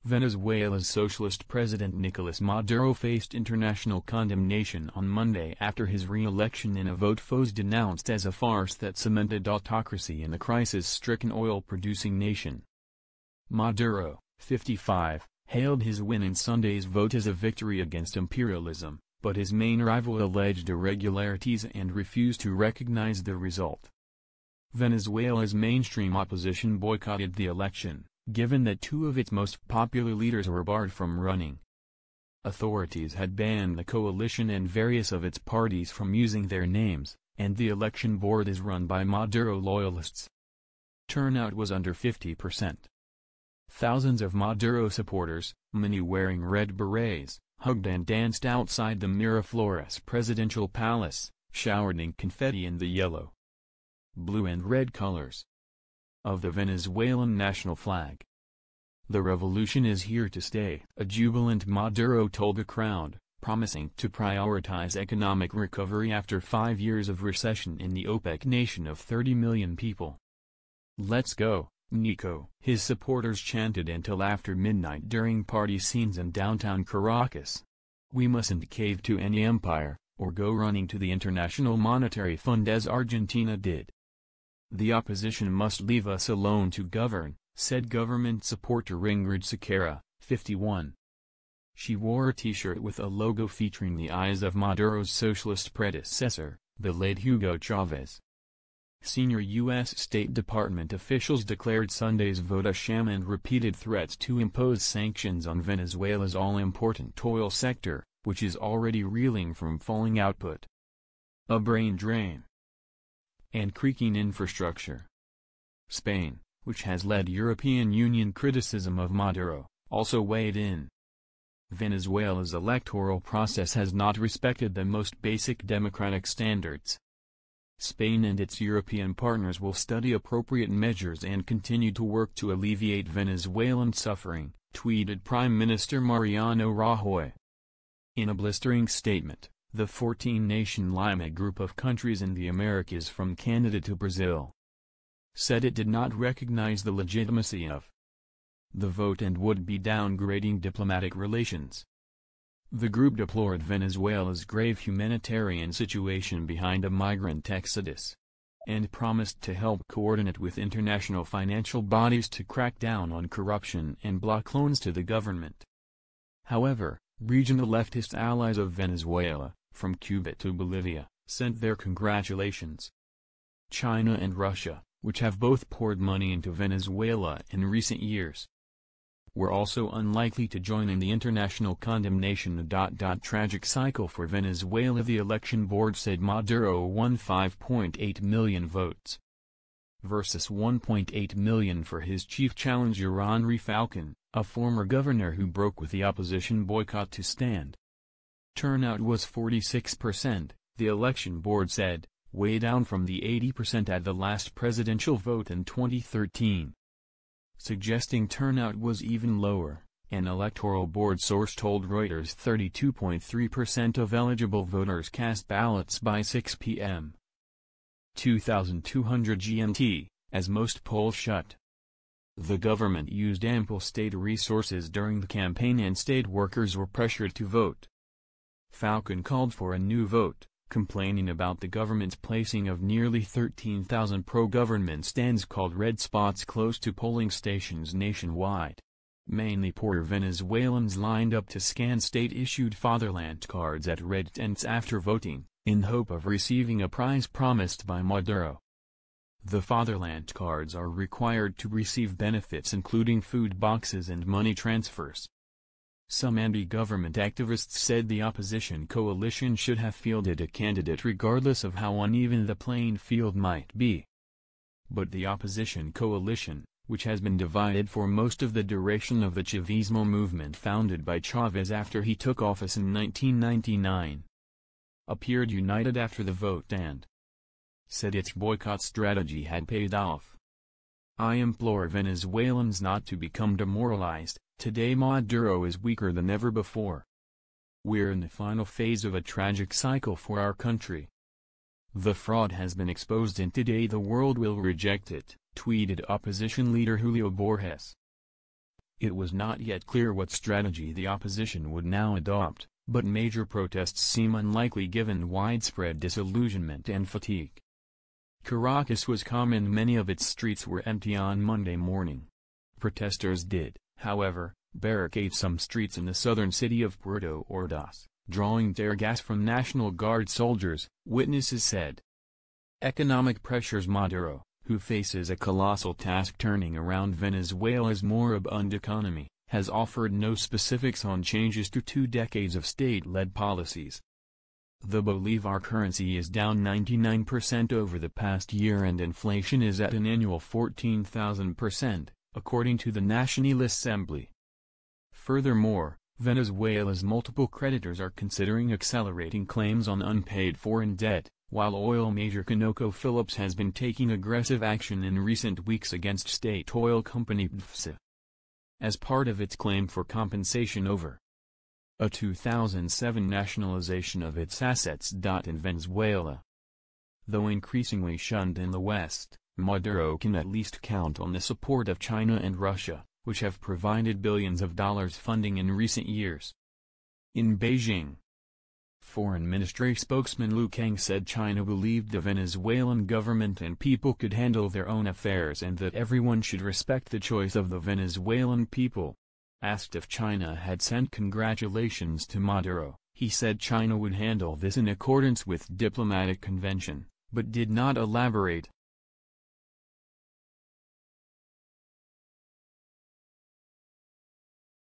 Venezuela's socialist president Nicolas Maduro faced international condemnation on Monday after his re-election in a vote foes denounced as a farce that cemented autocracy in a crisis-stricken oil-producing nation. Maduro, 55, hailed his win in Sunday's vote as a victory against imperialism, but his main rival alleged irregularities and refused to recognize the result. Venezuela's mainstream opposition boycotted the election, given that two of its most popular leaders were barred from running. Authorities had banned the coalition and various of its parties from using their names, and the election board is run by Maduro loyalists. Turnout was under 50%. Thousands of Maduro supporters, many wearing red berets, hugged and danced outside the Miraflores presidential palace, showering confetti in the yellow, blue and red colors of the Venezuelan national flag. "The revolution is here to stay," a jubilant Maduro told the crowd, promising to prioritize economic recovery after 5 years of recession in the OPEC nation of 30 million people. "Let's go, Nico," his supporters chanted until after midnight during party scenes in downtown Caracas. "We mustn't cave to any empire, or go running to the International Monetary Fund as Argentina did. The opposition must leave us alone to govern," said government supporter Ingrid Sequeira, 51. She wore a t-shirt with a logo featuring the eyes of Maduro's socialist predecessor, the late Hugo Chavez. Senior U.S. State Department officials declared Sunday's vote a sham and repeated threats to impose sanctions on Venezuela's all-important oil sector, which is already reeling from falling output, a brain drain, and creaking infrastructure. Spain, which has led European Union criticism of Maduro, also weighed in. Venezuela's electoral process has not respected the most basic democratic standards. Spain and its European partners will study appropriate measures and continue to work to alleviate Venezuelan suffering, tweeted Prime Minister Mariano Rajoy. In a blistering statement, the 14-nation Lima group of countries in the Americas from Canada to Brazil said it did not recognize the legitimacy of the vote and would be downgrading diplomatic relations. The group deplored Venezuela's grave humanitarian situation behind a migrant exodus, and promised to help coordinate with international financial bodies to crack down on corruption and block loans to the government. However, regional leftist allies of Venezuela, from Cuba to Bolivia, sent their congratulations. China and Russia, which have both poured money into Venezuela in recent years, were also unlikely to join in the international condemnation. Tragic cycle for Venezuela. The election board said Maduro won 5.8 million votes versus 1.8 million for his chief challenger Henri Falcon, a former governor who broke with the opposition boycott to stand. Turnout was 46%, the election board said, way down from the 80% at the last presidential vote in 2013. Suggesting turnout was even lower, an electoral board source told Reuters 32.3% of eligible voters cast ballots by 6 p.m. 2200 GMT, as most polls shut. The government used ample state resources during the campaign and state workers were pressured to vote. Falcon called for a new vote, complaining about the government's placing of nearly 13,000 pro-government stands called red spots close to polling stations nationwide. Mainly poor Venezuelans lined up to scan state-issued fatherland cards at red tents after voting, in hope of receiving a prize promised by Maduro. The fatherland cards are required to receive benefits including food boxes and money transfers. Some anti-government activists said the opposition coalition should have fielded a candidate regardless of how uneven the playing field might be. But the opposition coalition, which has been divided for most of the duration of the Chavismo movement founded by Chavez after he took office in 1999, appeared united after the vote and said its boycott strategy had paid off. "I implore Venezuelans not to become demoralized. Today Maduro is weaker than ever before. We're in the final phase of a tragic cycle for our country. The fraud has been exposed and today the world will reject it," tweeted opposition leader Julio Borges. It was not yet clear what strategy the opposition would now adopt, but major protests seem unlikely given widespread disillusionment and fatigue. Caracas was calm and many of its streets were empty on Monday morning. Protesters did, however, barricade some streets in the southern city of Puerto Ordaz, drawing tear gas from National Guard soldiers, witnesses said. Economic pressures. Maduro, who faces a colossal task turning around Venezuela's moribund economy, has offered no specifics on changes to 2 decades of state-led policies. The Bolivar currency is down 99% over the past year and inflation is at an annual 14,000%, according to the National Assembly. Furthermore, Venezuela's multiple creditors are considering accelerating claims on unpaid foreign debt, while oil major ConocoPhillips has been taking aggressive action in recent weeks against state oil company PDVSA, as part of its claim for compensation over a 2007 nationalization of its assets. In Venezuela, though increasingly shunned in the West, Maduro can at least count on the support of China and Russia, which have provided billions of dollars funding in recent years. In Beijing, Foreign Ministry spokesman Liu Kang said China believed the Venezuelan government and people could handle their own affairs and that everyone should respect the choice of the Venezuelan people. Asked if China had sent congratulations to Maduro, he said China would handle this in accordance with diplomatic convention, but did not elaborate.